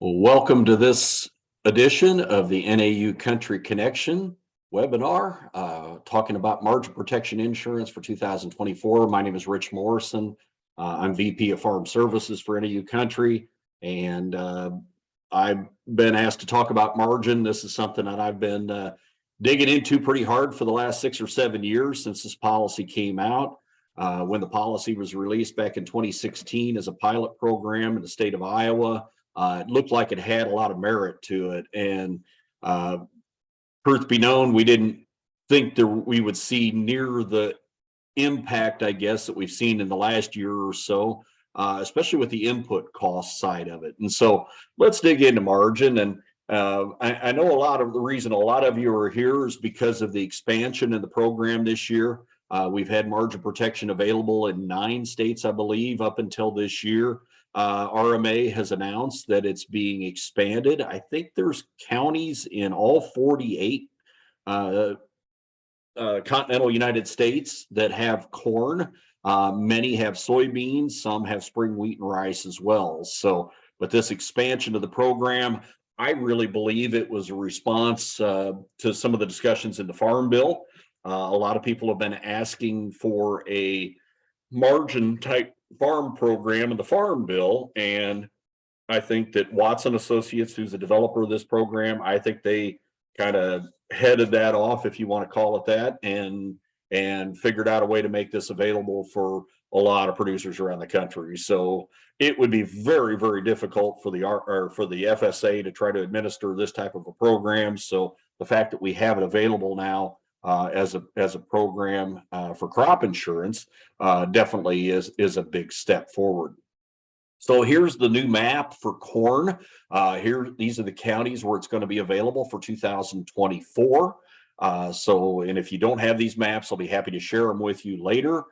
Welcome to this edition of the NAU Country Connection webinar, talking about margin protection insurance for 2024. My name is Rich Morrison. I'm VP of Farm Services for NAU Country, and I've been asked to talk about margin. This is something that I've been digging into pretty hard for the last 6 or 7 years since this policy came out. When the policy was released back in 2016 as a pilot program in the state of Iowa, it looked like it had a lot of merit to it. And truth be known, we didn't think that we would see near the impact, I guess, that we've seen in the last year or so, especially with the input cost side of it. And so let's dig into margin. And I know a lot of the reason a lot of you are here is because of the expansion in the program this year. We've had margin protection available in 9 states, I believe, up until this year. RMA has announced that it's being expanded. I think there's counties in all 48 continental United States that have corn. Many have soybeans, some have spring wheat and rice as well. So, but this expansion of the program, I really believe it was a response to some of the discussions in the Farm Bill. A lot of people have been asking for a margin type farm program in the Farm Bill, and I think that Watson Associates, who's the developer of this program, I think they kind of headed that off, if you want to call it that, and figured out a way to make this available for a lot of producers around the country. So it would be very, very difficult for the FSA to try to administer this type of a program. So the fact that we have it available now as a program for crop insurance definitely is a big step forward. So here's the new map for corn. These are the counties where it's going to be available for 2024. And if you don't have these maps, I'll be happy to share them with you later.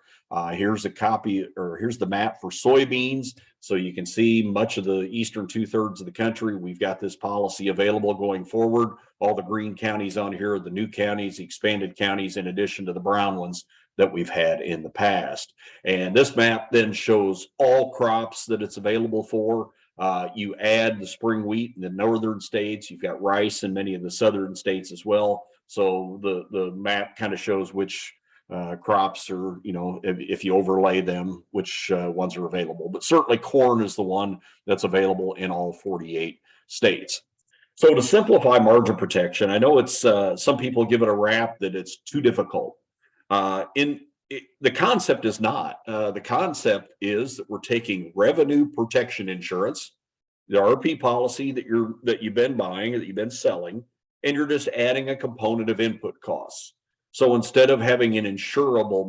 Here's a copy, or here's the map for soybeans. So you can see much of the eastern 2/3 of the country. We've got this policy available going forward. All the green counties on here are the new counties, the expanded counties, in addition to the brown ones that we've had in the past. And this map then shows all crops that it's available for. You add the spring wheat in the northern states. You've got rice in many of the southern states as well. So the map kind of shows which crops are, if you overlay them, which ones are available. But certainly corn is the one that's available in all 48 states. So to simplify margin protection, I know it's some people give it a rap that it's too difficult. The concept is not. The concept is that we're taking revenue protection insurance, the RP policy that you've been buying or that you've been selling, and you're just adding a component of input costs. So instead of having an insurable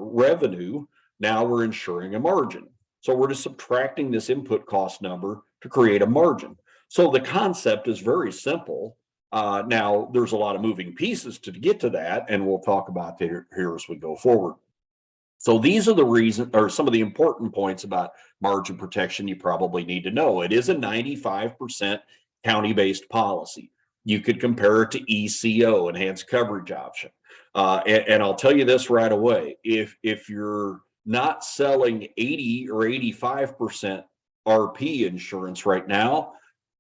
revenue, now we're insuring a margin. So we're just subtracting this input cost number to create a margin. So the concept is very simple. Now, there's a lot of moving pieces to get to that, and we'll talk about that here as we go forward. So these are the reasons, or some of the important points about margin protection you probably need to know. It is a 95% county-based policy. You could compare it to ECO, Enhanced Coverage Option. And I'll tell you this right away. If you're not selling 80 or 85% RP insurance right now,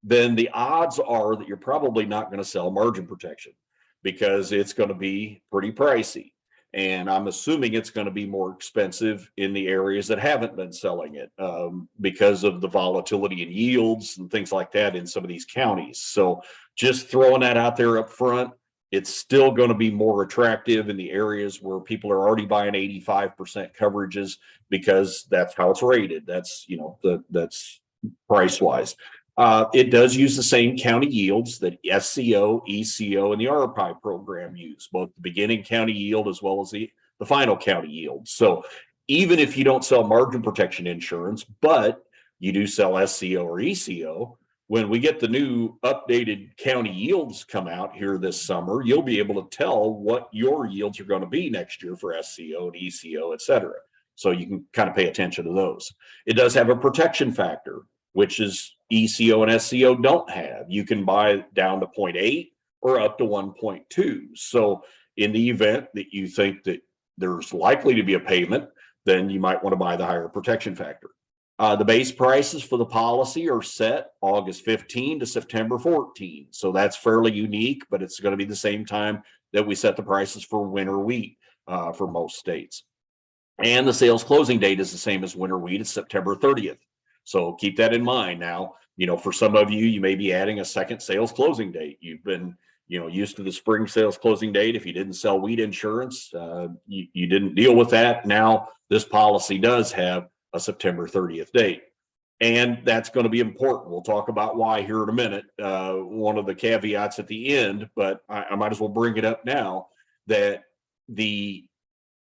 then the odds are that you're probably not going to sell margin protection because it's going to be pretty pricey. And I'm assuming it's going to be more expensive in the areas that haven't been selling it because of the volatility in yields and things like that in some of these counties. So just throwing that out there up front, it's still going to be more attractive in the areas where people are already buying 85% coverages because that's how it's rated. That's, that's price wise. It does use the same county yields that SCO, ECO, and the RPI program use, both the beginning county yield as well as the final county yield. So even if you don't sell margin protection insurance, but you do sell SCO or ECO, when we get the new updated county yields come out here this summer, you'll be able to tell what your yields are going to be next year for SCO and ECO, et cetera. So you can kind of pay attention to those. It does have a protection factor, which is ECO and SCO don't have. You can buy down to 0.8 or up to 1.2. So in the event that you think that there's likely to be a payment, then you might want to buy the higher protection factor. The base prices for the policy are set August 15 to September 14. So that's fairly unique, but it's going to be the same time that we set the prices for winter wheat for most states. And the sales closing date is the same as winter wheat. It's September 30th. So keep that in mind. Now, for some of you, you may be adding a second sales closing date. You've been, used to the spring sales closing date. If you didn't sell wheat insurance, you didn't deal with that. Now this policy does have a September 30th date. And that's going to be important. We'll talk about why here in a minute. One of the caveats at the end, but I might as well bring it up now, that the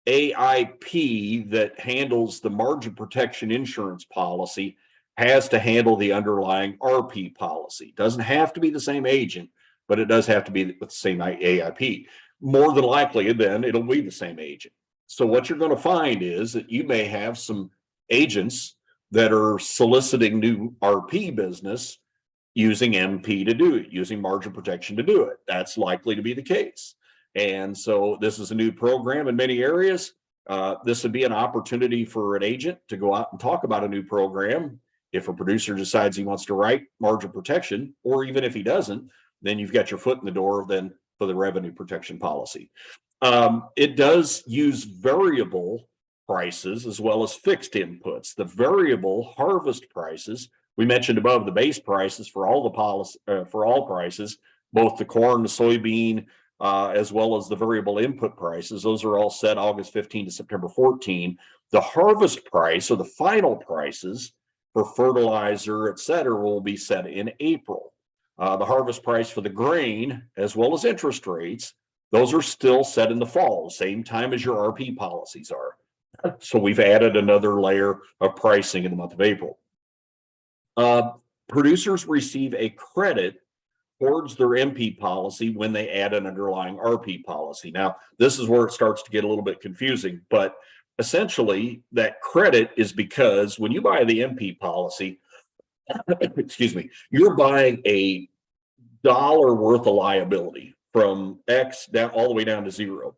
AIP that handles the margin protection insurance policy has to handle the underlying RP policy. Doesn't have to be the same agent, but it does have to be with the same AIP. More than likely, then it'll be the same agent. So what you're going to find is that you may have some agents that are soliciting new RP business using MP to do it, using margin protection to do it. That's likely to be the case. And so this is a new program in many areas. This would be an opportunity for an agent to go out and talk about a new program. If a producer decides he wants to write margin protection, or even if he doesn't, then you've got your foot in the door then for the revenue protection policy. It does use variable prices as well as fixed inputs. The variable harvest prices, we mentioned above, the base prices for all the policy for all prices, both the corn, the soybean, as well as the variable input prices. Those are all set August 15 to September 14. The harvest price, or the final prices for fertilizer, et cetera, will be set in April. The harvest price for the grain, as well as interest rates, those are still set in the fall, same time as your RP policies are. So we've added another layer of pricing in the month of April. Producers receive a credit towards their MP policy when they add an underlying RP policy. Now, this is where it starts to get a little bit confusing, but essentially that credit is because when you buy the MP policy, excuse me, you're buying a dollar worth of liability from X down all the way down to zero.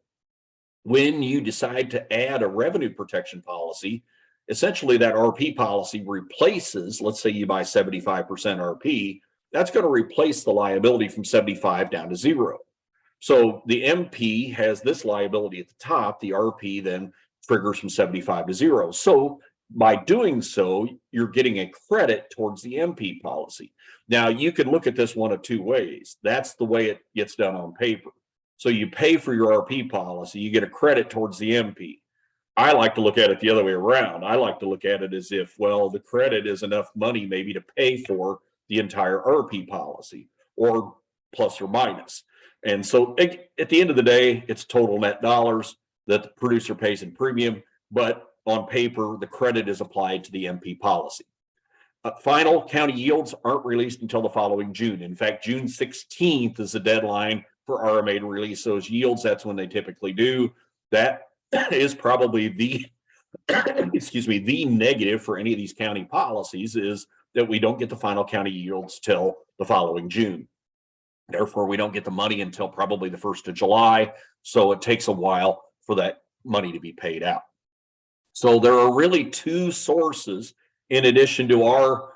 When you decide to add a revenue protection policy, essentially that RP policy replaces, let's say you buy 75% RP, that's going to replace the liability from 75 down to zero. So the MP has this liability at the top, the RP then triggers from 75 to zero. So by doing so, you're getting a credit towards the MP policy. Now, you can look at this one of two ways. That's the way it gets done on paper. So you pay for your RP policy, you get a credit towards the MP. I like to look at it the other way around. I like to look at it as if, well, the credit is enough money maybe to pay for the entire RP policy, or plus or minus. And so at the end of the day, it's total net dollars that the producer pays in premium, but on paper, the credit is applied to the MP policy. Final county yields aren't released until the following June. In fact, June 16th is the deadline for RMA to release those yields. That's when they typically do. That is probably the excuse me, the negative for any of these county policies is that we don't get the final county yields till the following June. Therefore, we don't get the money until probably the 1st of July. So it takes a while for that money to be paid out. So there are really two sources in addition to our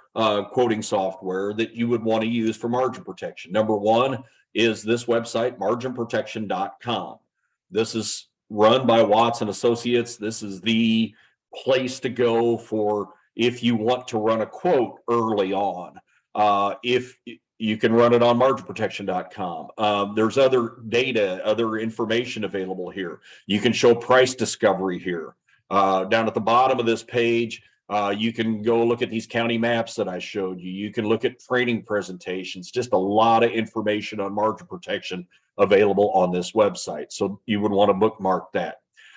quoting software that you would want to use for margin protection. Number one is this website, marginprotection.com. This is run by Watson Associates. This is the place to go for if you want to run a quote early on. If you can run it on marginprotection.com. There's other data, other information available here. You can show price discovery here. Down at the bottom of this page, you can go look at these county maps that I showed you. You can look at training presentations, just a lot of information on margin protection available on this website. So you would want to bookmark that.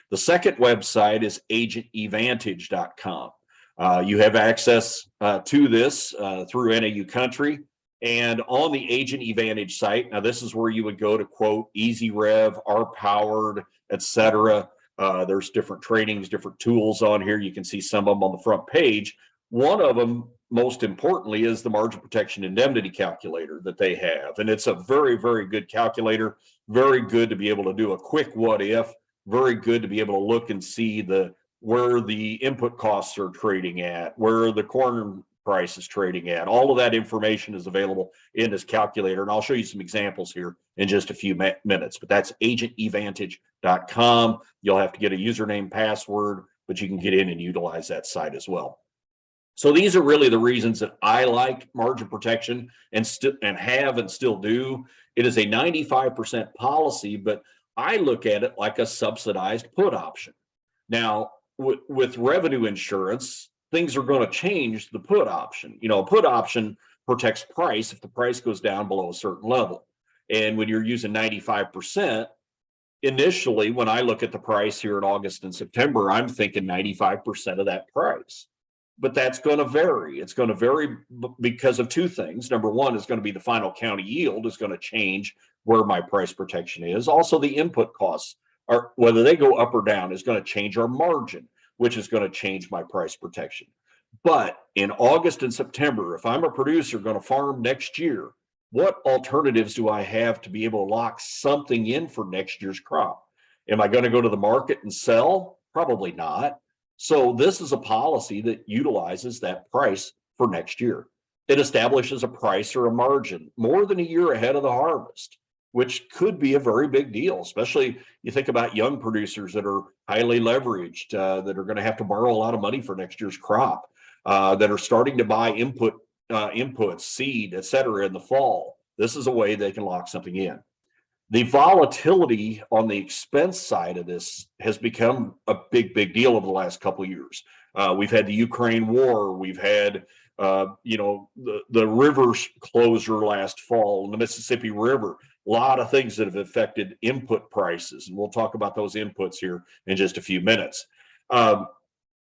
The second website is agentevantage.com. You have access to this through NAU Country. And on the Agent Advantage site, now this is where you would go to quote Easy Rev, R Powered, etc. There's different trainings, different tools on here. You can see some of them on the front page. One of them, most importantly, is the margin protection indemnity calculator that they have. And it's a very, very good calculator, very good to be able to do a quick what if, very good to be able to look and see the where the input costs are trading at, where the corn price is trading at. All of that information is available in this calculator. And I'll show you some examples here in just a few minutes, but that's agentevantage.com. You'll have to get a username, password, but you can get in and utilize that site as well. So these are really the reasons that I like margin protection and have and still do. It is a 95% policy, but I look at it like a subsidized put option. Now, with revenue insurance, things are going to change the put option. You know, a put option protects price if the price goes down below a certain level. And when you're using 95%, initially, when I look at the price here in August and September, I'm thinking 95% of that price. But that's going to vary. It's going to vary because of two things. Number one is going to be the final county yield is going to change where my price protection is. Also, the input costs are, whether they go up or down, is going to change our margin, which is going to change my price protection. But in August and September, if I'm a producer going to farm next year, what alternatives do I have to be able to lock something in for next year's crop? Am I going to go to the market and sell? Probably not. So this is a policy that utilizes that price for next year. It establishes a price or a margin more than a year ahead of the harvest, which could be a very big deal, especially you think about young producers that are highly leveraged, that are going to have to borrow a lot of money for next year's crop, that are starting to buy inputs, seed, et cetera, in the fall. This is a way they can lock something in. The volatility on the expense side of this has become a big deal over the last couple of years. We've had the Ukraine war. We've had, the rivers closure last fall, the Mississippi River. A lot of things that have affected input prices, and we'll talk about those inputs here in just a few minutes.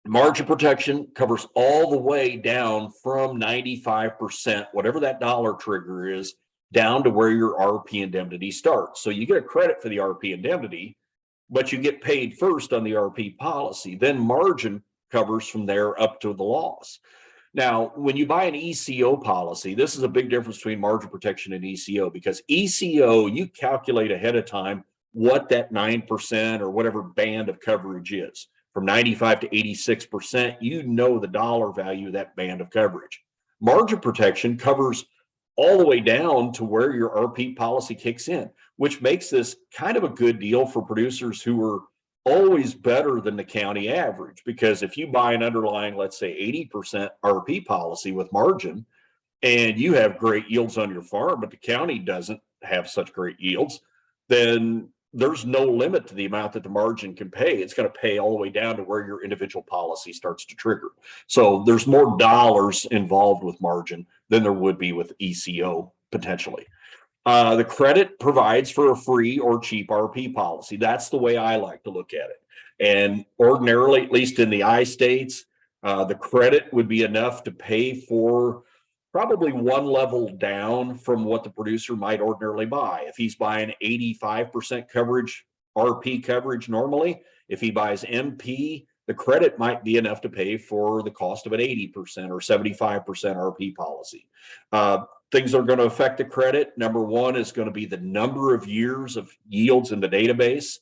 Margin protection covers all the way down from 95%, whatever that dollar trigger is, down to where your RP indemnity starts. So you get a credit for the RP indemnity, but you get paid first on the RP policy. Then margin covers from there up to the loss. Now, when you buy an ECO policy, this is a big difference between margin protection and ECO, because ECO, you calculate ahead of time what that 9% or whatever band of coverage is. From 95 to 86%, you know the dollar value of that band of coverage. Margin protection covers all the way down to where your RP policy kicks in, which makes this kind of a good deal for producers who are always better than the county average. Because if you buy an underlying, let's say 80% RP policy with margin, and you have great yields on your farm, but the county doesn't have such great yields, then there's no limit to the amount that the margin can pay. It's going to pay all the way down to where your individual policy starts to trigger. So there's more dollars involved with margin than there would be with ECO potentially. The credit provides for a free or cheap RP policy. That's the way I like to look at it. And ordinarily, at least in the I states, the credit would be enough to pay for probably one level down from what the producer might ordinarily buy. If he's buying 85% coverage, RP coverage normally, if he buys MP, the credit might be enough to pay for the cost of an 80% or 75% RP policy. Things that are going to affect the credit. Number one is going to be the number of years of yields in the database.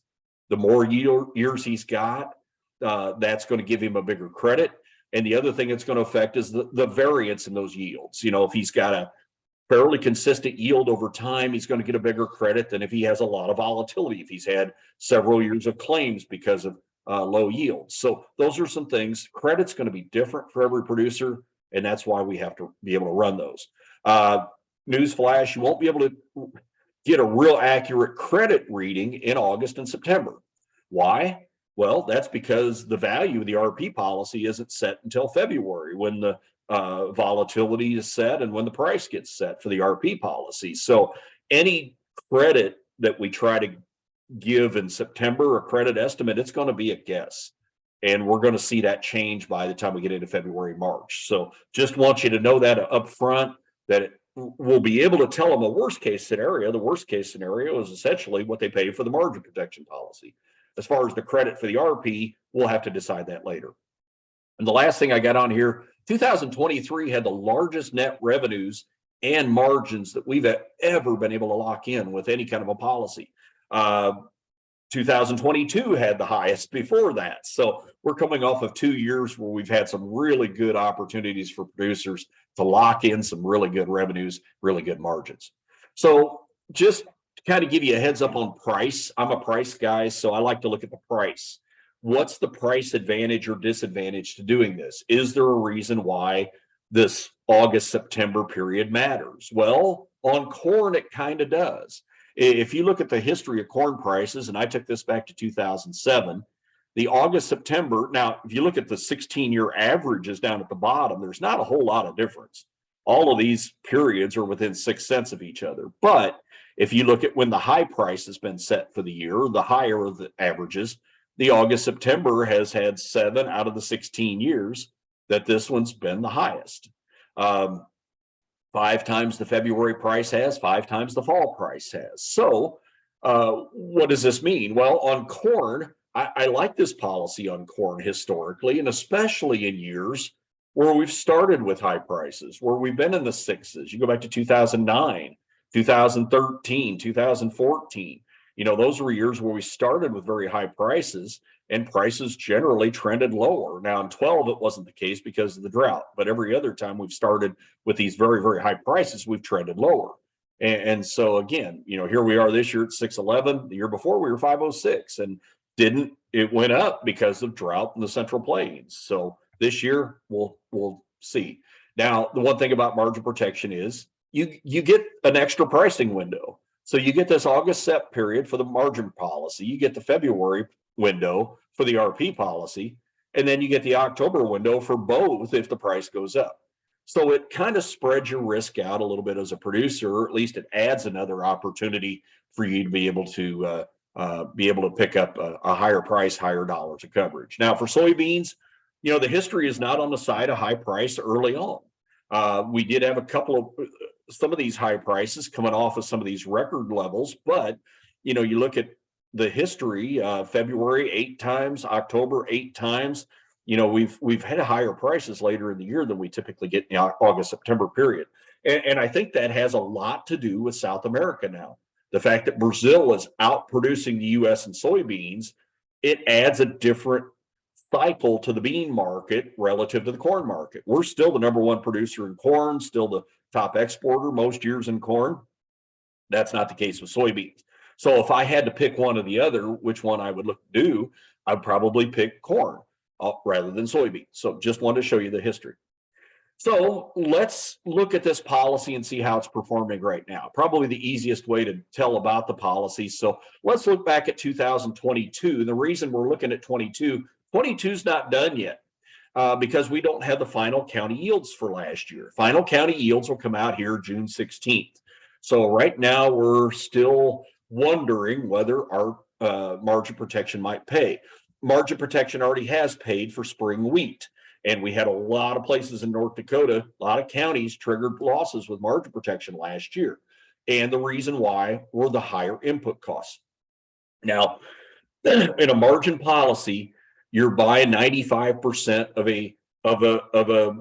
The more years he's got, that's going to give him a bigger credit. And the other thing it's going to affect is the variance in those yields. You know, if he's got a fairly consistent yield over time, he's going to get a bigger credit than if he has a lot of volatility, if he's had several years of claims because of low yields. So those are some things. Credit's going to be different for every producer, and that's why we have to be able to run those. Newsflash, you won't be able to get a real accurate credit reading in August and September. Why? Well, that's because the value of the RP policy isn't set until February, when the volatility is set and when the price gets set for the RP policy. So any credit that we try to give in September, a credit estimate, it's going to be a guess. And we're going to see that change by the time we get into February, March. So just want you to know that up front, that we'll be able to tell them a worst case scenario. The worst case scenario is essentially what they pay for the margin protection policy. As far as the credit for the RP, we'll have to decide that later. And the last thing I got on here, 2023 had the largest net revenues and margins that we've ever been able to lock in with any kind of a policy. 2022 had the highest before that. So we're coming off of 2 years where we've had some really good opportunities for producers to lock in some really good revenues, really good margins. So just to kind of give you a heads up on price, I'm a price guy, so I like to look at the price. What's the price advantage or disadvantage to doing this? Is there a reason why this August, September period matters? Well, on corn, it kind of does. If you look at the history of corn prices, and I took this back to 2007, the August, September, now, if you look at the 16-year averages down at the bottom, there's not a whole lot of difference. All of these periods are within 6 cents of each other. But if you look at when the high price has been set for the year, the higher of the averages, the August, September has had 7 out of the 16 years that this one's been the highest. 5 times the February price has, 5 times the fall price has. So what does this mean? Well, on corn, I like this policy on corn historically, and especially in years where we've started with high prices, where we've been in the sixes. You go back to 2009, 2013, 2014. Those were years where we started with very high prices and prices generally trended lower. Now in 12, it wasn't the case because of the drought, but every other time we've started with these very, very high prices, we've trended lower. And so again, here we are this year at 611. The year before we were 506, and it went up because of drought in the Central Plains. So this year we'll see. Now, the one thing about margin protection is you get an extra pricing window. So you get this August Sep period for the margin policy, you get the February window for the RP policy, and then you get the October window for both if the price goes up. So it kind of spreads your risk out a little bit as a producer, or at least it adds another opportunity for you to be able to pick up a higher price, higher dollars of coverage. Now for soybeans, the history is not on the side of high price early on. We did have some of these high prices coming off of some of these record levels, but you look at the history, February 8 times, October 8 times. We've had higher prices later in the year than we typically get in the August, September period. And I think that has a lot to do with South America now. The fact that Brazil is outproducing the US in soybeans, it adds a different cycle to the bean market relative to the corn market. We're still the number one producer in corn, still the top exporter most years in corn. That's not the case with soybeans. So if I had to pick one or the other, which one I would look to do, I'd probably pick corn rather than soybeans. So just wanted to show you the history. So let's look at this policy and see how it's performing right now. Probably the easiest way to tell about the policy. So let's look back at 2022. The reason we're looking at 22 is not done yet because we don't have the final county yields for last year. Final county yields will come out here June 16th. So right now we're still wondering whether our margin protection might pay. Margin protection already has paid for spring wheat. And we had a lot of places in North Dakota, a lot of counties triggered losses with margin protection last year. And the reason why were the higher input costs. Now, in a margin policy, you're buying 95% of a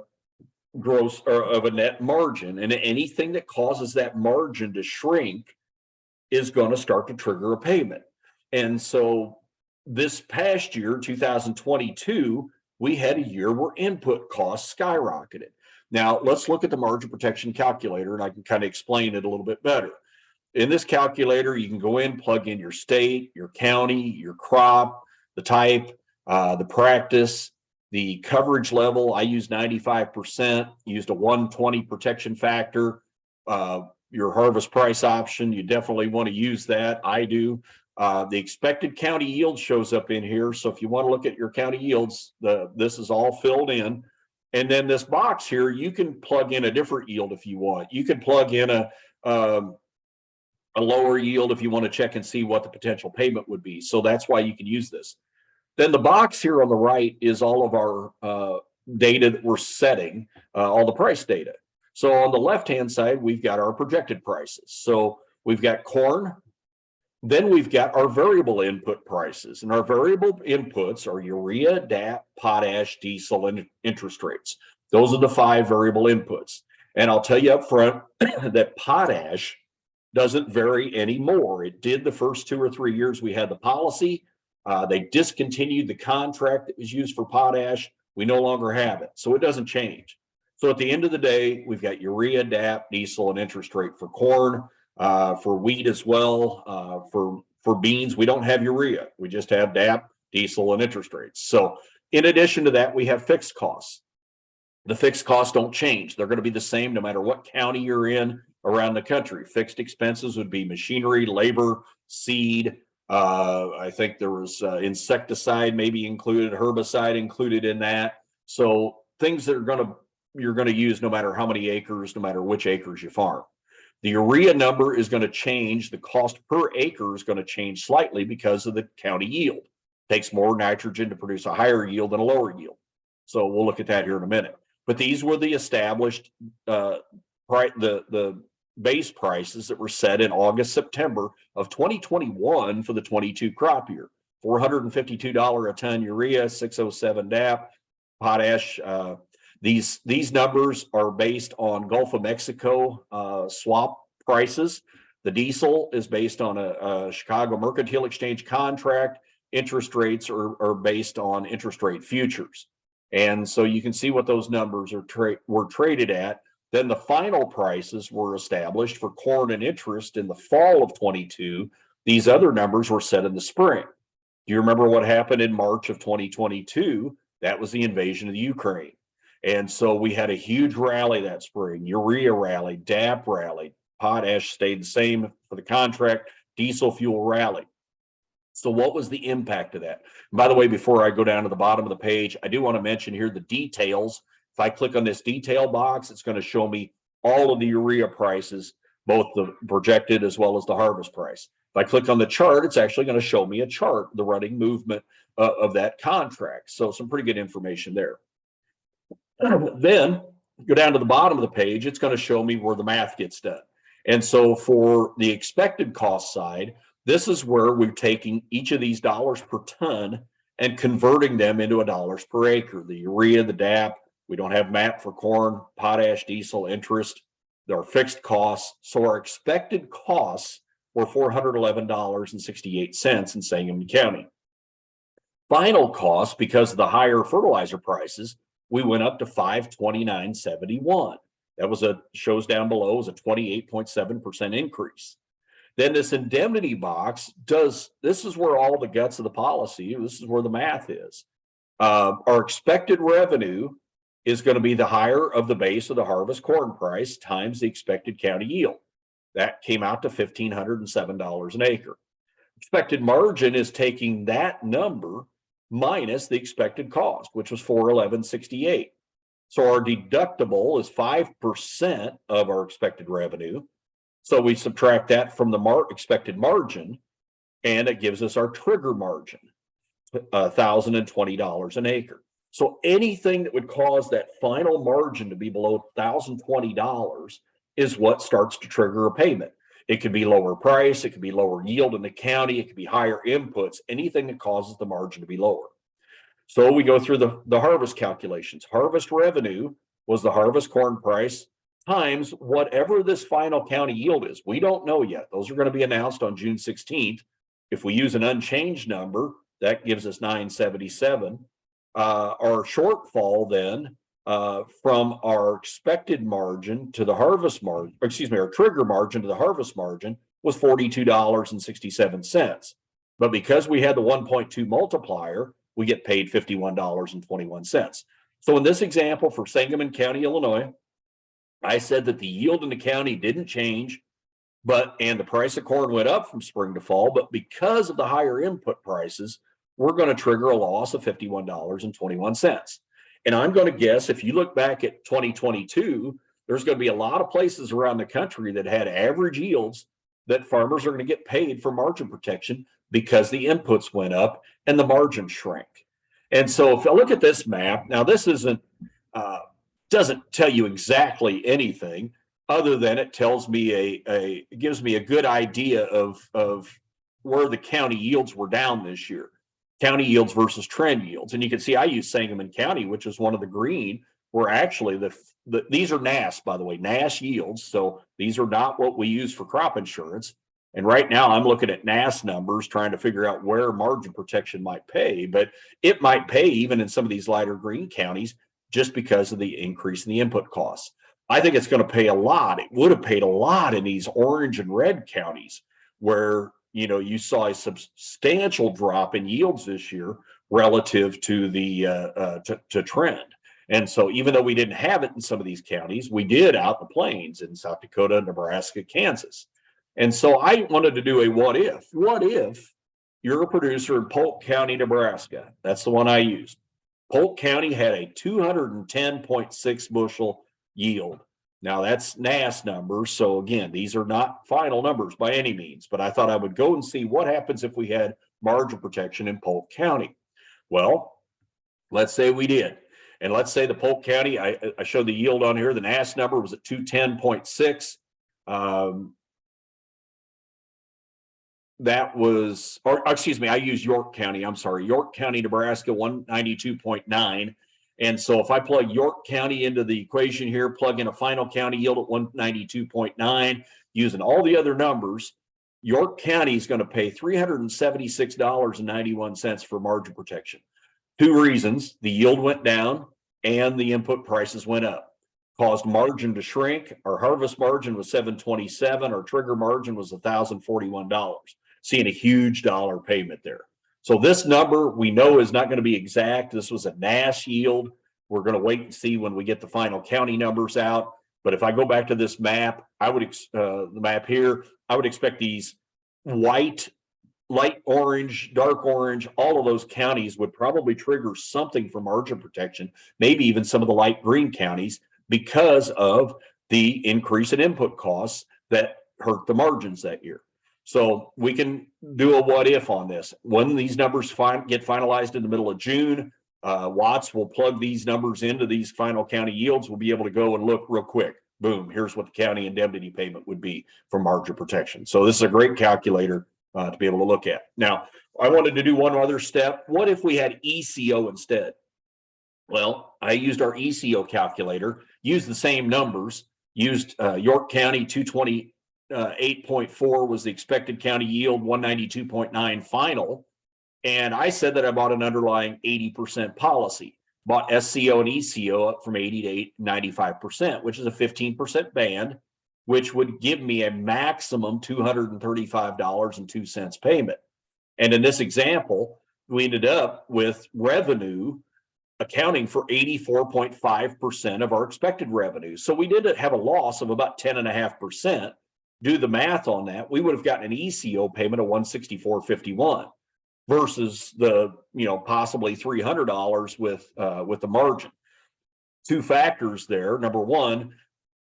gross or of a net margin, and anything that causes that margin to shrink is going to start to trigger a payment. And so this past year, 2022, we had a year where input costs skyrocketed. Now let's look at the margin protection calculator, and I can kind of explain it a little bit better. In this calculator, you can go in, plug in your state, your county, your crop, the type, the practice, the coverage level. I use 95%, used a 120 protection factor. Your harvest price option, you definitely want to use that. I do. The expected county yield shows up in here. So if you want to look at your county yields, this is all filled in. And then this box here, you can plug in a different yield if you want. You can plug in a lower yield if you want to check and see what the potential payment would be. So that's why you can use this. Then the box here on the right is all of our data that we're setting, all the price data. So on the left-hand side, we've got our projected prices. So we've got corn. Then we've got our variable input prices, and our variable inputs are urea, DAP, potash, diesel, and interest rates. Those are the 5 variable inputs. And I'll tell you up front that potash doesn't vary anymore. It did the first 2 or 3 years we had the policy. They discontinued the contract that was used for potash. We no longer have it, so it doesn't change. So at the end of the day, we've got urea, DAP, diesel, and interest rate for corn, for wheat as well. For beans, we don't have urea. We just have DAP, diesel, and interest rates. So in addition to that, we have fixed costs. The fixed costs don't change. They're going to be the same no matter what county you're in around the country. Fixed expenses would be machinery, labor, seed. I think there was insecticide maybe included, herbicide included in that. So things that you're going to use no matter how many acres, no matter which acres you farm. The urea number is going to change. The cost per acre is going to change slightly because of the county yield. It takes more nitrogen to produce a higher yield than a lower yield. So we'll look at that here in a minute. But these were the established the base prices that were set in August, September of 2021 for the 22 crop year. $452 a ton urea, 607 DAP, potash. These numbers are based on Gulf of Mexico swap prices. The diesel is based on a Chicago Mercantile Exchange contract. Interest rates are based on interest rate futures. And so you can see what those numbers were traded at. Then the final prices were established for corn and interest in the fall of 22. These other numbers were set in the spring. Do you remember what happened in March of 2022? That was the invasion of the Ukraine. And so we had a huge rally that spring. Urea rallied, DAP rallied, potash stayed the same for the contract, diesel fuel rallied. So what was the impact of that? And by the way, before I go down to the bottom of the page, I do want to mention here the details. If I click on this detail box, it's going to show me all of the urea prices, both the projected as well as the harvest price. If I click on the chart, it's actually going to show me a chart, the running movement of that contract. So some pretty good information there. Then go down to the bottom of the page, it's going to show me where the math gets done. And so for the expected cost side, this is where we're taking each of these dollars per ton and converting them into dollars per acre. The urea, the DAP, we don't have MAP for corn, potash, diesel, interest. There are fixed costs. So our expected costs were $411.68 in Sangamon County. Final costs, because of the higher fertilizer prices, we went up to $529.71. That shows down below, was a 28.7% increase. Then this indemnity box this is where all the guts of the policy, this is where the math is. Our expected revenue is going to be the higher of the base of the harvest corn price times the expected county yield. That came out to $1,507 an acre. Expected margin is taking that number minus the expected cost, which was $411.68. So our deductible is 5% of our expected revenue. So we subtract that from the expected margin, and it gives us our trigger margin, $1,020 an acre. So anything that would cause that final margin to be below $1,020 is what starts to trigger a payment. It could be lower price, it could be lower yield in the county, it could be higher inputs, anything that causes the margin to be lower. So we go through the harvest calculations. Harvest revenue was the harvest corn price times whatever this final county yield is. We don't know yet. Those are going to be announced on June 16th. If we use an unchanged number, that gives us 977. Our shortfall then from our expected margin to the harvest margin, our trigger margin to the harvest margin was $42.67. But because we had the 1.2 multiplier, we get paid $51.21. So in this example for Sangamon County, Illinois, I said that the yield in the county didn't change, and the price of corn went up from spring to fall, but because of the higher input prices, we're going to trigger a loss of $51.21. And I'm going to guess if you look back at 2022, there's going to be a lot of places around the country that had average yields that farmers are going to get paid for margin protection because the inputs went up and the margin shrank. And so if I look at this map, now this doesn't tell you exactly anything other than it tells me it gives me a good idea of where the county yields were down this year. County yields versus trend yields. And you can see I use Sangamon County, which is one of the green, were actually these are NAS, by the way, NAS yields. So these are not what we use for crop insurance. And right now I'm looking at NAS numbers, trying to figure out where margin protection might pay, but it might pay even in some of these lighter green counties just because of the increase in the input costs. I think it's going to pay a lot. It would have paid a lot in these orange and red counties where, you saw a substantial drop in yields this year relative to the to trend. And so even though we didn't have it in some of these counties, we did out in the plains in South Dakota, Nebraska, Kansas. And so I wanted to do a what if. What if you're a producer in Polk County, Nebraska? That's the one I used. Polk County had a 210.6 bushel yield. Now that's NAS numbers. So again, these are not final numbers by any means, but I thought I would go and see what happens if we had margin protection in Polk County. Well, let's say we did. And let's say the Polk County, I showed the yield on here. The NAS number was at 210.6. That was, or excuse me, I used York County. I'm sorry, York County, Nebraska, 192.9. And so if I plug York County into the equation here, plug in a final county yield at 192.9, using all the other numbers, York County is going to pay $376.91 for margin protection. Two reasons: the yield went down and the input prices went up. Caused margin to shrink. Our harvest margin was $727. Our trigger margin was $1,041. Seeing a huge dollar payment there. So this number we know is not going to be exact. This was a NAS yield. We're going to wait and see when we get the final county numbers out. But if I go back to this map, I would the map here, I would expect these white, light orange, dark orange, all of those counties would probably trigger something for margin protection, maybe even some of the light green counties, because of the increase in input costs that hurt the margins that year. So we can do a what if on this. When these numbers get finalized in the middle of June, Watts will plug these numbers into these final county yields. We'll be able to go and look real quick. Boom, here's what the county indemnity payment would be for margin protection. So this is a great calculator to be able to look at. Now, I wanted to do one other step. What if we had ECO instead? Well, I used our ECO calculator, used the same numbers, used York County 228.4 was the expected county yield, 192.9 final. And I said that I bought an underlying 80% policy, bought SCO and ECO up from 80 to 95%, which is a 15% band, which would give me a maximum $235.02 payment. And in this example, we ended up with revenue accounting for 84.5% of our expected revenue. So we did have a loss of about 10.5%. Do the math on that, we would have gotten an ECO payment of $164.51 versus the possibly $300 with the margin. Two factors there. Number one,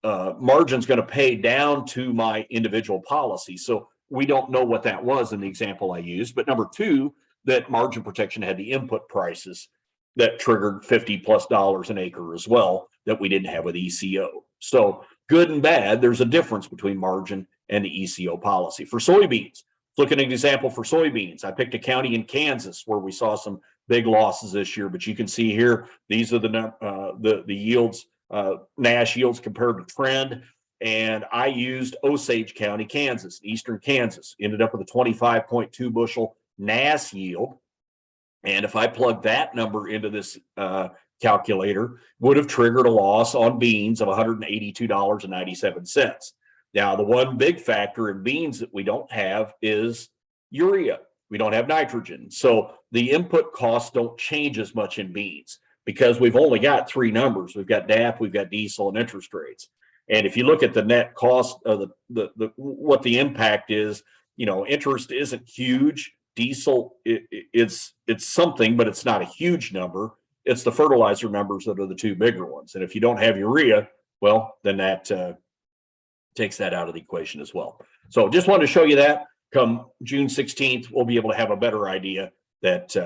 margin's going to pay down to my individual policy. So we don't know what that was in the example I used. But number two, that margin protection had the input prices that triggered $50+ an acre as well that we didn't have with ECO. So good and bad, there's a difference between margin and the ECO policy. For soybeans, look at an example for soybeans. I picked a county in Kansas where we saw some big losses this year, but you can see here, these are the yields, NAS yields compared to trend. And I used Osage County, Kansas, eastern Kansas, ended up with a 25.2 bushel NAS yield. And if I plug that number into this calculator, would have triggered a loss on beans of $182.97. Now, the one big factor in beans that we don't have is urea. We don't have nitrogen. So the input costs don't change as much in beans because we've only got three numbers. We've got DAP, we've got diesel, and interest rates. And if you look at the net cost of what the impact is, interest isn't huge. Diesel, it's something, but it's not a huge number. It's the fertilizer numbers that are the two bigger ones. And if you don't have urea, well, then that takes that out of the equation as well. So just wanted to show you that. Come June 16th, we'll be able to have a better idea that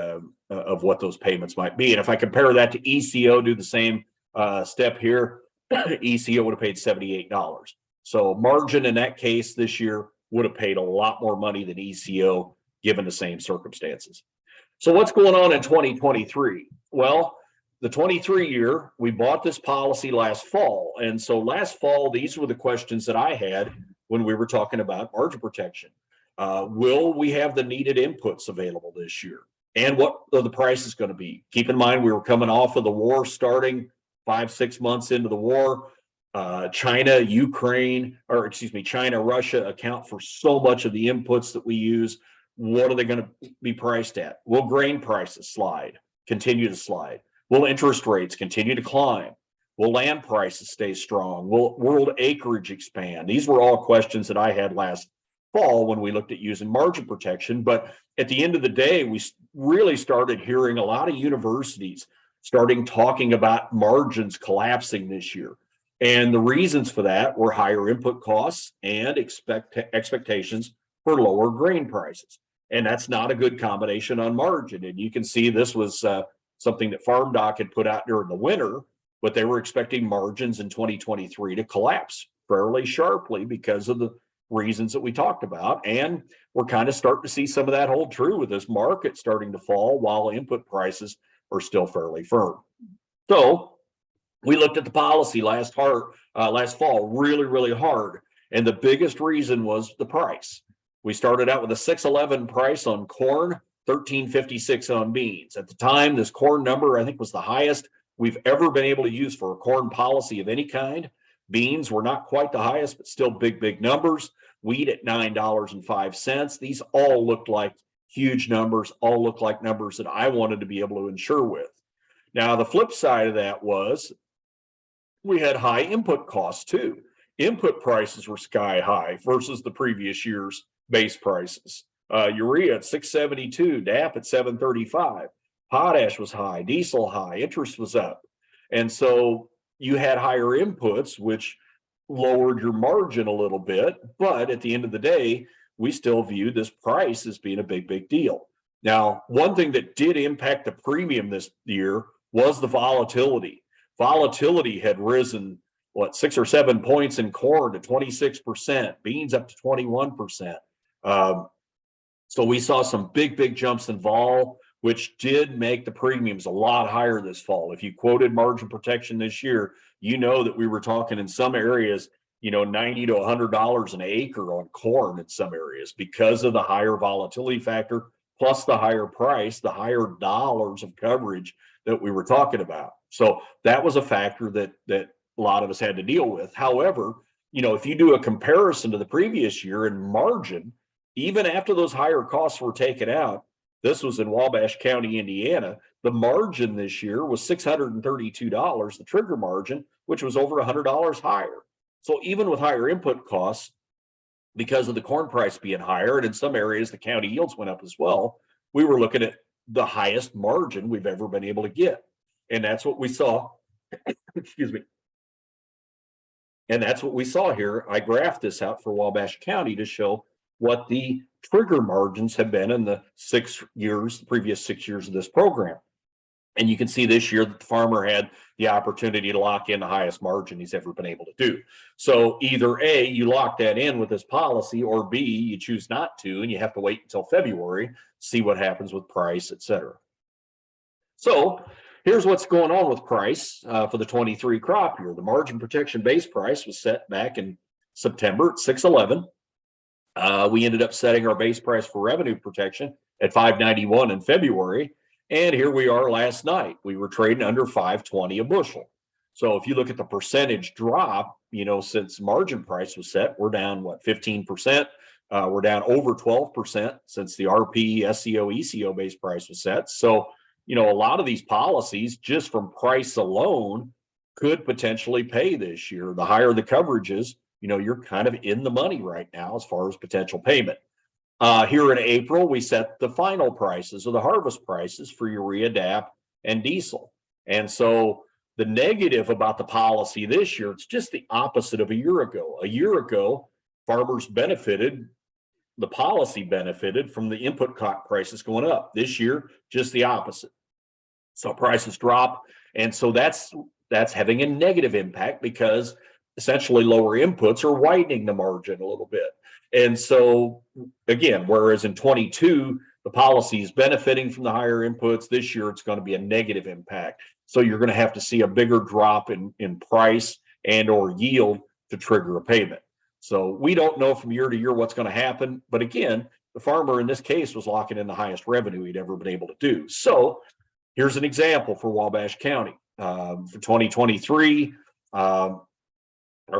of what those payments might be. And if I compare that to ECO, do the same step here, ECO would have paid $78. So margin in that case this year would have paid a lot more money than ECO given the same circumstances. So what's going on in 2023? Well, the 23 year, we bought this policy last fall. And so last fall, these were the questions that I had when we were talking about margin protection. Will we have the needed inputs available this year? And what are the prices going to be? Keep in mind, we were coming off of the war starting 5, 6 months into the war. China, Ukraine, or excuse me, China, Russia account for so much of the inputs that we use. What are they going to be priced at? Will grain prices continue to slide? Will interest rates continue to climb? Will land prices stay strong? Will world acreage expand? These were all questions that I had last fall when we looked at using margin protection. But at the end of the day, we really started hearing a lot of universities starting talking about margins collapsing this year. And the reasons for that were higher input costs and expectations for lower grain prices. And that's not a good combination on margin. And you can see this was something that Farm Doc had put out during the winter, but they were expecting margins in 2023 to collapse fairly sharply because of the reasons that we talked about. And we're kind of starting to see some of that hold true with this market starting to fall while input prices are still fairly firm. So we looked at the policy last fall really, really hard. And the biggest reason was the price. We started out with a 611 price on corn, 1356 on beans. At the time, this corn number, I think, was the highest we've ever been able to use for a corn policy of any kind. Beans were not quite the highest, but still big, big numbers. Wheat at $9.05. These all looked like huge numbers, all looked like numbers that I wanted to be able to insure with. Now, the flip side of that was we had high input costs too. Input prices were sky high versus the previous year's base prices. Urea at 672, DAP at 735, potash was high, diesel high, interest was up. And so you had higher inputs, which lowered your margin a little bit. But at the end of the day, we still viewed this price as being a big, big deal. Now, one thing that did impact the premium this year was the volatility. Volatility had risen, 6 or 7 points in corn to 26%, beans up to 21%. So we saw some big, big jumps in vol, which did make the premiums a lot higher this fall. If you quoted margin protection this year, you know that we were talking in some areas, $90 to $100 an acre on corn in some areas because of the higher volatility factor, plus the higher price, the higher dollars of coverage that we were talking about. So that was a factor that a lot of us had to deal with. However, if you do a comparison to the previous year in margin, even after those higher costs were taken out, this was in Wabash County, Indiana, the margin this year was $632, the trigger margin, which was over $100 higher. So even with higher input costs, because of the corn price being higher, and in some areas the county yields went up as well, we were looking at the highest margin we've ever been able to get. And that's what we saw. Excuse me. And that's what we saw here. I graphed this out for Wabash County to show what the trigger margins have been in the previous 6 years of this program. And you can see this year that the farmer had the opportunity to lock in the highest margin he's ever been able to do. So either A, you lock that in with this policy, or B, you choose not to, and you have to wait until February, see what happens with price, et cetera. So here's what's going on with price for the 23 crop year. The margin protection base price was set back in September at 611. We ended up setting our base price for revenue protection at 591 in February. And here we are last night. We were trading under 520 a bushel. So if you look at the percentage drop, since margin price was set, we're down, 15%? We're down over 12% since the RP, SCO, ECO base price was set. So, a lot of these policies just from price alone could potentially pay this year. The higher the coverage is, you're kind of in the money right now as far as potential payment. Here in April, we set the final prices or the harvest prices for urea, DAP, and diesel. And so the negative about the policy this year, it's just the opposite of a year ago. A year ago, farmers benefited, the policy benefited from the input prices going up. This year, just the opposite. So prices drop. And so that's having a negative impact because essentially lower inputs are widening the margin a little bit. And so again, whereas in 22, the policy is benefiting from the higher inputs, this year it's going to be a negative impact. So you're going to have to see a bigger drop in price and or yield to trigger a payment. So we don't know from year to year what's going to happen. But again, the farmer in this case was locking in the highest revenue he'd ever been able to do. So here's an example for Wabash County. For 2023, our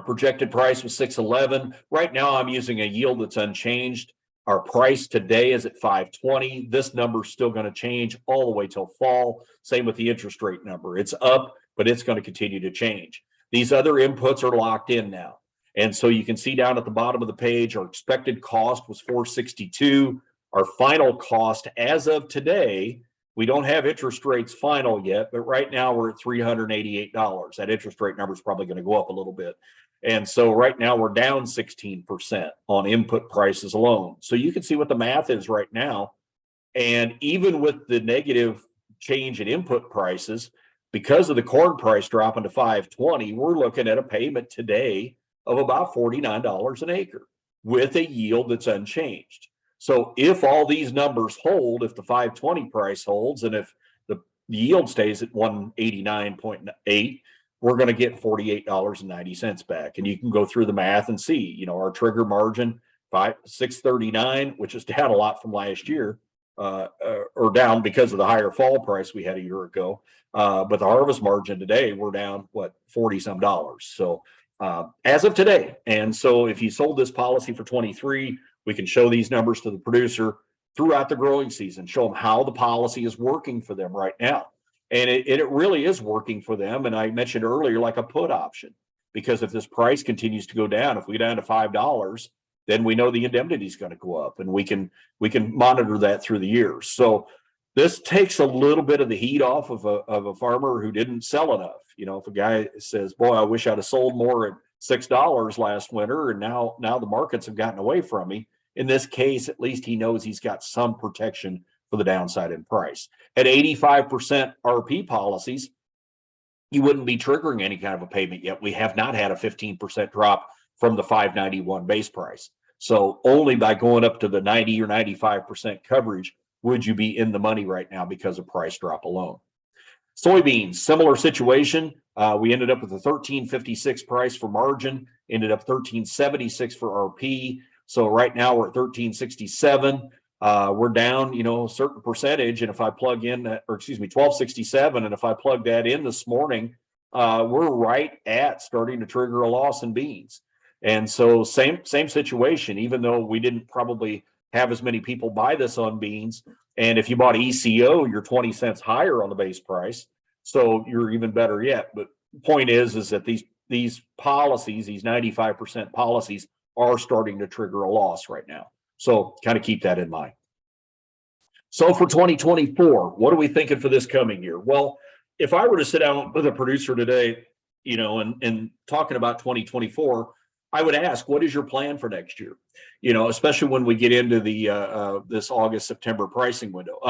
projected price was 611. Right now, I'm using a yield that's unchanged. Our price today is at 520. This number is still going to change all the way till fall. Same with the interest rate number. It's up, but it's going to continue to change. These other inputs are locked in now. And so you can see down at the bottom of the page, our expected cost was 462. Our final cost as of today, we don't have interest rates final yet, but right now we're at $388. That interest rate number is probably going to go up a little bit. And so right now we're down 16% on input prices alone. So you can see what the math is right now. And even with the negative change in input prices, because of the corn price dropping to 520, we're looking at a payment today of about $49 an acre with a yield that's unchanged. So if all these numbers hold, if the 520 price holds, and if the yield stays at 189.8, we're going to get $48.90 back. And you can go through the math and see, our trigger margin, 639, which is down a lot from last year, or down because of the higher fall price we had a year ago. But the harvest margin today, we're down, 40 some dollars. So as of today. And so if you sold this policy for 23, we can show these numbers to the producer throughout the growing season, show them how the policy is working for them right now. And it really is working for them. And I mentioned earlier, like a put option, because if this price continues to go down, if we go down to $5, then we know the indemnity is going to go up, and we can monitor that through the years. So this takes a little bit of the heat off of a farmer who didn't sell enough. If a guy says, boy, I wish I'd have sold more at $6 last winter, and now the markets have gotten away from me. In this case, at least he knows he's got some protection for the downside in price. At 85% RP policies, you wouldn't be triggering any kind of a payment yet. We have not had a 15% drop from the 591 base price. So only by going up to the 90 or 95% coverage would you be in the money right now because of price drop alone. Soybeans, similar situation. We ended up with a 1356 price for margin, ended up 1376 for RP. So right now we're at 1367. We're down, a certain percentage. And if I plug in, 1267, and if I plug that in this morning, we're right at starting to trigger a loss in beans. And so same situation, even though we didn't probably have as many people buy this on beans. And if you bought ECO, you're 20 cents higher on the base price. So you're even better yet. But the point is that these policies, these 95% policies, are starting to trigger a loss right now. So kind of keep that in mind. So for 2024, what are we thinking for this coming year? Well, if I were to sit down with a producer today, and talking about 2024, I would ask, what is your plan for next year? Especially when we get into the this August, September pricing window.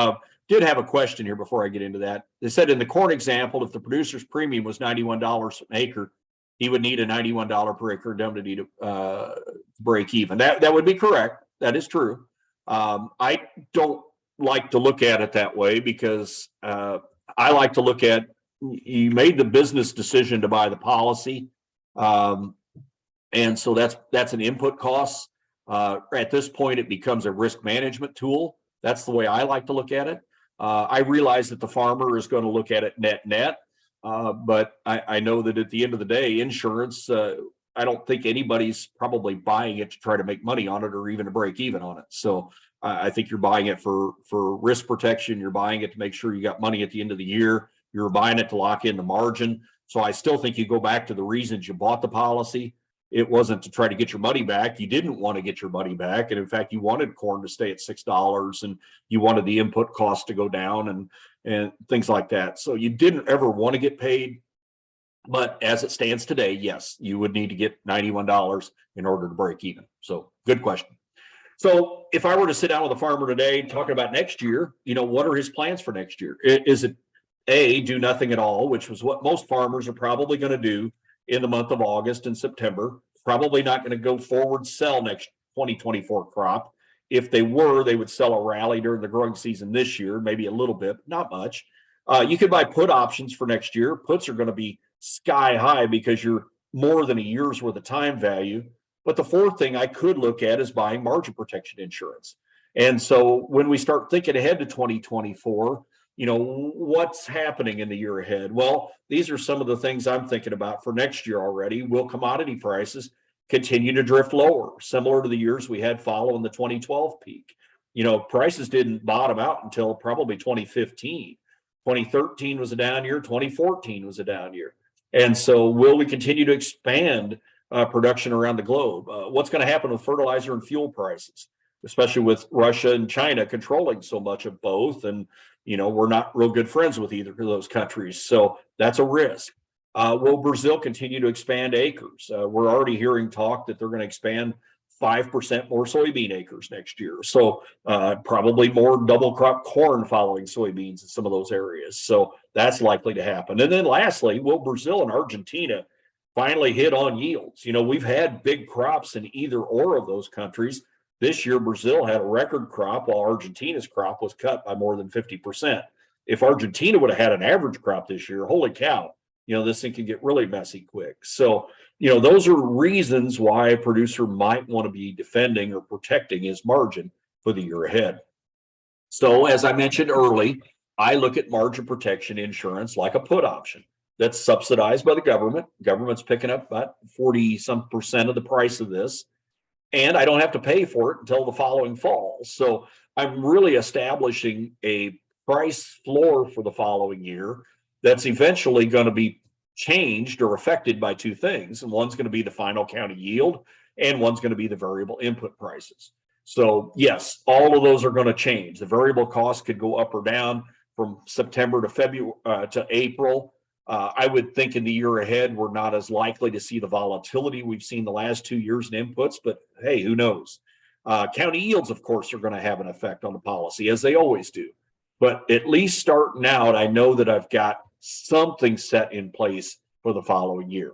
Did have a question here before I get into that. They said in the corn example, if the producer's premium was $91 an acre, he would need a $91 per acre indemnity to break even. That would be correct. That is true. I don't like to look at it that way, because I like to look at, you made the business decision to buy the policy. And so that's an input cost. At this point, it becomes a risk management tool. That's the way I like to look at it. I realize that the farmer is going to look at it net, but I know that at the end of the day, insurance, I don't think anybody's probably buying it to try to make money on it or even to break even on it. So I think you're buying it for risk protection. You're buying it to make sure you got money at the end of the year. You're buying it to lock in the margin. So I still think you go back to the reasons you bought the policy. It wasn't to try to get your money back. You didn't want to get your money back. And in fact, you wanted corn to stay at $6, and you wanted the input cost to go down and things like that. So you didn't ever want to get paid. But as it stands today, yes, you would need to get $91 in order to break even. So good question. So if I were to sit down with a farmer today talking about next year, what are his plans for next year? Is it A, do nothing at all, which was what most farmers are probably going to do in the month of August and September? Probably not going to go forward sell next 2024 crop. If they were, they would sell a rally during the growing season this year, maybe a little bit, not much. You could buy put options for next year. Puts are going to be sky high because you're more than a year's worth of time value. But the fourth thing I could look at is buying margin protection insurance. And so when we start thinking ahead to 2024, what's happening in the year ahead? Well, these are some of the things I'm thinking about for next year already. Will commodity prices continue to drift lower, similar to the years we had following the 2012 peak? Prices didn't bottom out until probably 2015. 2013 was a down year. 2014 was a down year. And so will we continue to expand production around the globe? What's going to happen with fertilizer and fuel prices, especially with Russia and China controlling so much of both? And, we're not real good friends with either of those countries. So that's a risk. Will Brazil continue to expand acres? We're already hearing talk that they're going to expand 5% more soybean acres next year. So probably more double crop corn following soybeans in some of those areas. So that's likely to happen. And then lastly, will Brazil and Argentina finally hit on yields? We've had big crops in either or of those countries. This year, Brazil had a record crop while Argentina's crop was cut by more than 50%. If Argentina would have had an average crop this year, holy cow, this thing can get really messy quick. So, those are reasons why a producer might want to be defending or protecting his margin for the year ahead. So, as I mentioned early, I look at margin protection insurance like a put option that's subsidized by the government. Government's picking up about 40% of the price of this, and I don't have to pay for it until the following fall. So I'm really establishing a price floor for the following year that's eventually going to be changed or affected by two things. And one's going to be the final county yield, and one's going to be the variable input prices. So yes, all of those are going to change. The variable cost could go up or down from September to February to April. I would think in the year ahead, we're not as likely to see the volatility we've seen the last 2 years in inputs, but hey, who knows? County yields, of course, are going to have an effect on the policy, as they always do. But at least starting out, I know that I've got something set in place for the following year.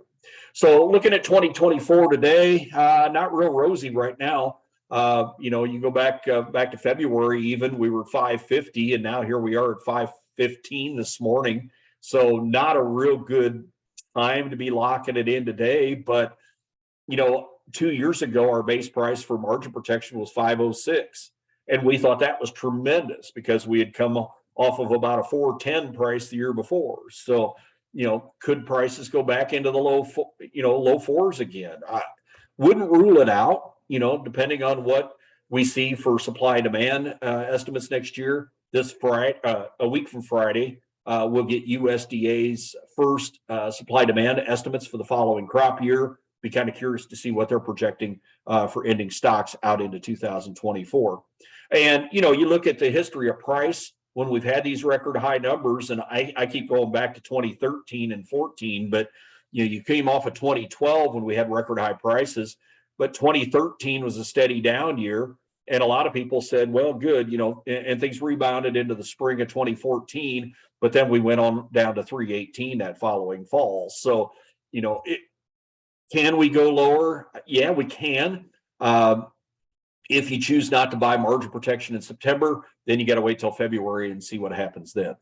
So looking at 2024 today, not real rosy right now. You go back to February, even we were 550, and now here we are at 515 this morning. So not a real good time to be locking it in today. But, 2 years ago, our base price for margin protection was 506. And we thought that was tremendous because we had come off of about a 410 price the year before. So, could prices go back into the low fours again? I wouldn't rule it out, depending on what we see for supply demand estimates next year. This Friday, a week from Friday, we'll get USDA's first supply demand estimates for the following crop year. Be kind of curious to see what they're projecting for ending stocks out into 2024. And, you look at the history of price when we've had these record high numbers, and I keep going back to 2013 and 14, but, you came off of 2012 when we had record high prices, but 2013 was a steady down year. And a lot of people said, well, good, and things rebounded into the spring of 2014, but then we went on down to 318 that following fall. So, can we go lower? Yeah, we can. If you choose not to buy margin protection in September, then you got to wait till February and see what happens then.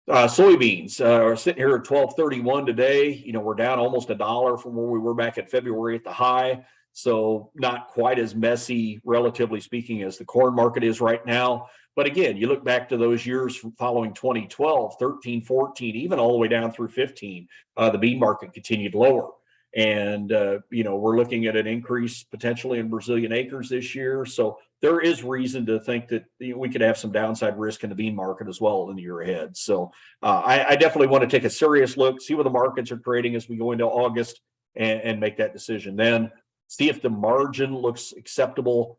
Soybeans are sitting here at 12.31 today. We're down almost $1 from where we were back in February at the high. So not quite as messy, relatively speaking, as the corn market is right now. But again, you look back to those years following 2012, 13, 14, even all the way down through 15, the bean market continued lower. And, we're looking at an increase potentially in Brazilian acres this year. So there is reason to think that we could have some downside risk in the bean market as well in the year ahead. So I definitely want to take a serious look, see what the markets are trading as we go into August and make that decision then. See if the margin looks acceptable.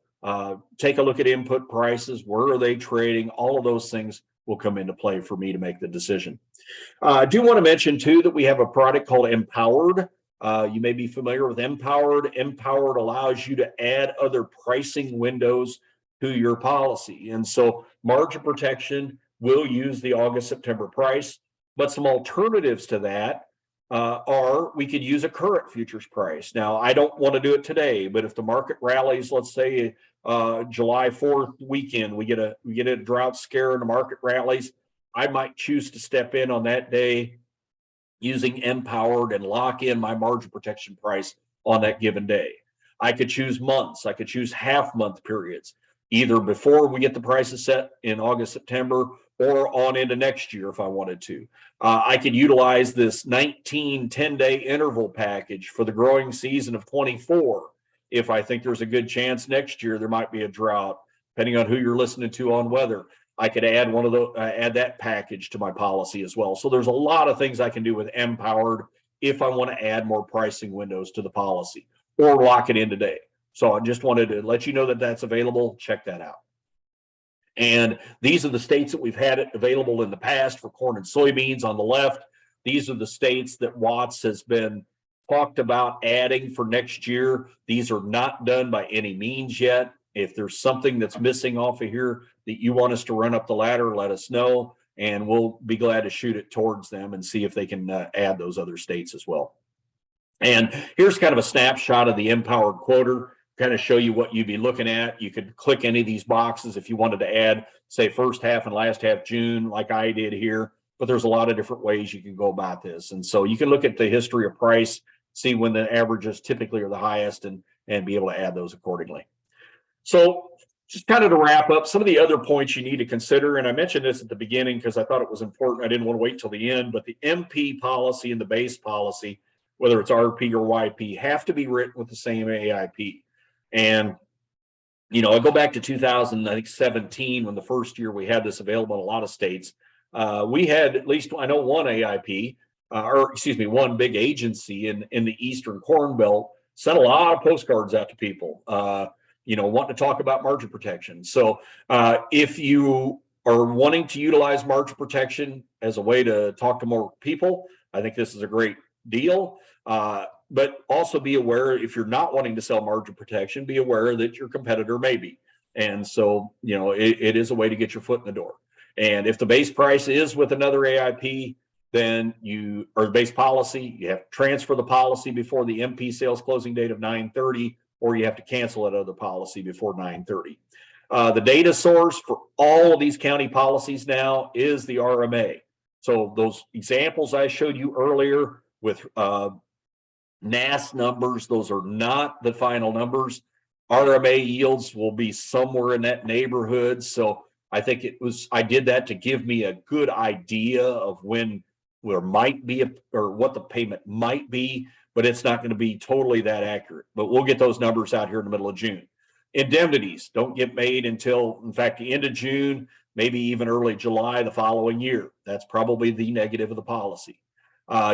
Take a look at input prices. Where are they trading? All of those things will come into play for me to make the decision. I do want to mention, too, that we have a product called Empowered. You may be familiar with Empowered. Empowered allows you to add other pricing windows to your policy. And so margin protection will use the August-September price, but some alternatives to that are we could use a current futures price. Now, I don't want to do it today, but if the market rallies, let's say July 4th weekend, we get a drought scare and the market rallies, I might choose to step in on that day using Empowered and lock in my margin protection price on that given day. I could choose months. I could choose half month periods, either before we get the prices set in August, September, or on into next year if I wanted to. I could utilize this 19 10-day interval package for the growing season of 24 if I think there's a good chance next year there might be a drought, depending on who you're listening to on weather. I could add one of the add that package to my policy as well. So there's a lot of things I can do with Empowered if I want to add more pricing windows to the policy or lock it in today. So I just wanted to let you know that that's available. Check that out. And these are the states that we've had it available in the past for corn and soybeans on the left. These are the states that Watts has been talked about adding for next year. These are not done by any means yet. If there's something that's missing off of here that you want us to run up the ladder, let us know, and we'll be glad to shoot it towards them and see if they can add those other states as well. And here's kind of a snapshot of the Empowered quoter, kind of show you what you'd be looking at. You could click any of these boxes if you wanted to add, say, first half and last half June, like I did here. But there's a lot of different ways you can go about this. And so you can look at the history of price, see when the averages typically are the highest, and be able to add those accordingly. So just kind of to wrap up, some of the other points you need to consider, and I mentioned this at the beginning because I thought it was important. I didn't want to wait till the end, but the MP policy and the base policy, whether it's RP or YP, have to be written with the same AIP. And, I go back to 2017 when the first year we had this available in a lot of states. We had at least, I know, one AIP, one big agency in the Eastern Corn Belt sent a lot of postcards out to people, wanting to talk about margin protection. So if you are wanting to utilize margin protection as a way to talk to more people, I think this is a great deal. But also be aware, if you're not wanting to sell margin protection, be aware that your competitor may be. And so, it is a way to get your foot in the door. And if the base price is with another AIP, then or the base policy, you have to transfer the policy before the MP sales closing date of 9/30, or you have to cancel that other policy before 9/30. The data source for all of these county policies now is the RMA. So those examples I showed you earlier with NAS numbers, those are not the final numbers. RMA yields will be somewhere in that neighborhood. So I think I did that to give me a good idea of when there might be or what the payment might be, but it's not going to be totally that accurate. But we'll get those numbers out here in the middle of June. Indemnities don't get made until, in fact, the end of June, maybe even early July the following year. That's probably the negative of the policy.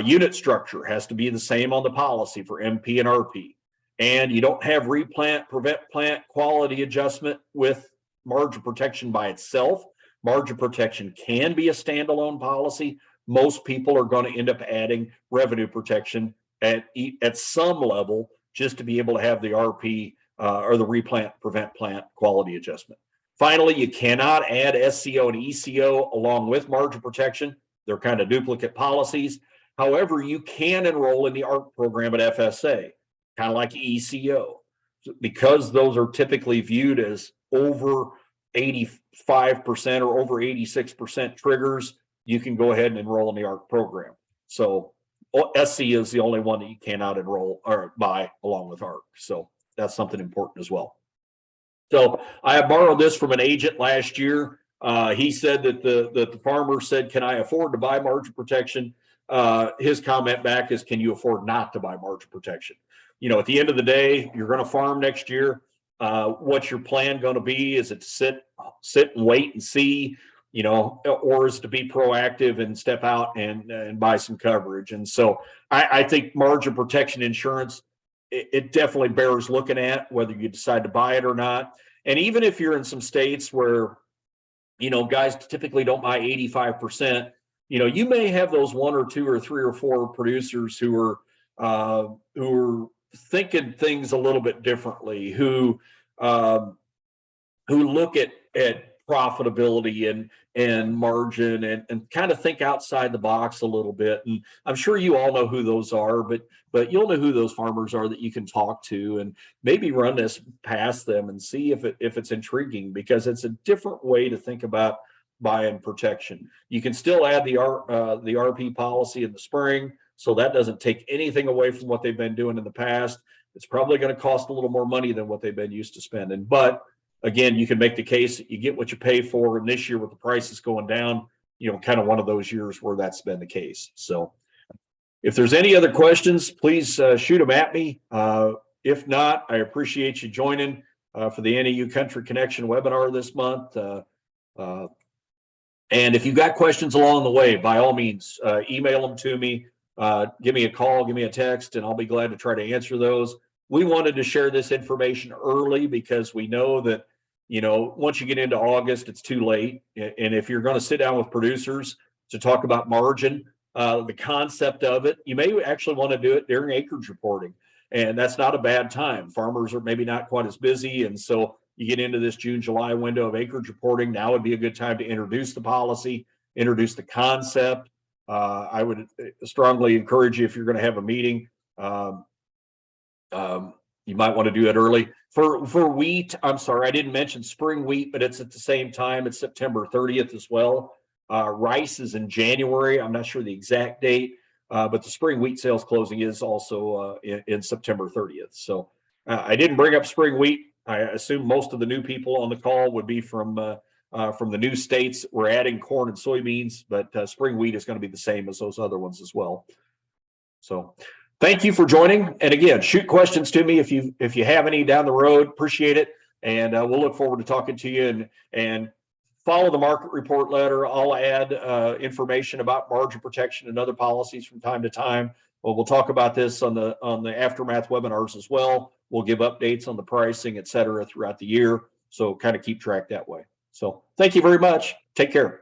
Unit structure has to be the same on the policy for MP and RP. And you don't have replant, prevent plant quality adjustment with margin protection by itself. Margin protection can be a standalone policy. Most people are going to end up adding revenue protection at some level just to be able to have the RP or the replant, prevent plant quality adjustment. Finally, you cannot add SCO and ECO along with margin protection. They're kind of duplicate policies. However, you can enroll in the ARP program at FSA, kind of like ECO, because those are typically viewed as over 85% or over 86% triggers. You can go ahead and enroll in the ARP program. So SC is the only one that you cannot enroll or buy along with ARP. So that's something important as well. So I borrowed this from an agent last year. He said that the farmer said, "Can I afford to buy margin protection?" His comment back is, "Can you afford not to buy margin protection?" At the end of the day, you're going to farm next year. What's your plan going to be? Is it to sit and wait and see, or is it to be proactive and step out and buy some coverage? And so I think margin protection insurance, it definitely bears looking at whether you decide to buy it or not. And even if you're in some states where, guys typically don't buy 85%, you may have those one or two or three or four producers who are thinking things a little bit differently, who look at profitability and margin and kind of think outside the box a little bit. And I'm sure you all know who those are, but you'll know who those farmers are that you can talk to and maybe run this past them and see if it's intriguing, because it's a different way to think about buying protection. You can still add the RP policy in the spring, so that doesn't take anything away from what they've been doing in the past. It's probably going to cost a little more money than what they've been used to spending, but again, you can make the case that you get what you pay for, and this year with the prices going down, kind of one of those years where that's been the case. So if there's any other questions, please shoot them at me. If not, I appreciate you joining for the NAU Country Connection webinar this month. And if you've got questions along the way, by all means, email them to me, give me a call, give me a text, and I'll be glad to try to answer those. We wanted to share this information early because we know that, once you get into August, it's too late. And if you're going to sit down with producers to talk about margin, the concept of it, you may actually want to do it during acreage reporting. And that's not a bad time. Farmers are maybe not quite as busy. And so you get into this June, July window of acreage reporting. Now would be a good time to introduce the policy, introduce the concept. I would strongly encourage you, if you're going to have a meeting, you might want to do it early. For wheat, I'm sorry, I didn't mention spring wheat, but it's at the same time. It's September 30th as well. Rice is in January. I'm not sure the exact date, but the spring wheat sales closing is also in September 30th. So I didn't bring up spring wheat. I assume most of the new people on the call would be from the new states. We're adding corn and soybeans, but spring wheat is going to be the same as those other ones as well. So thank you for joining. And again, shoot questions to me if you have any down the road. Appreciate it. And we'll look forward to talking to you, and follow the market report letter. I'll add information about margin protection and other policies from time to time. Well, we'll talk about this on the aftermath webinars as well. We'll give updates on the pricing, et cetera, throughout the year. So kind of keep track that way. So thank you very much. Take care.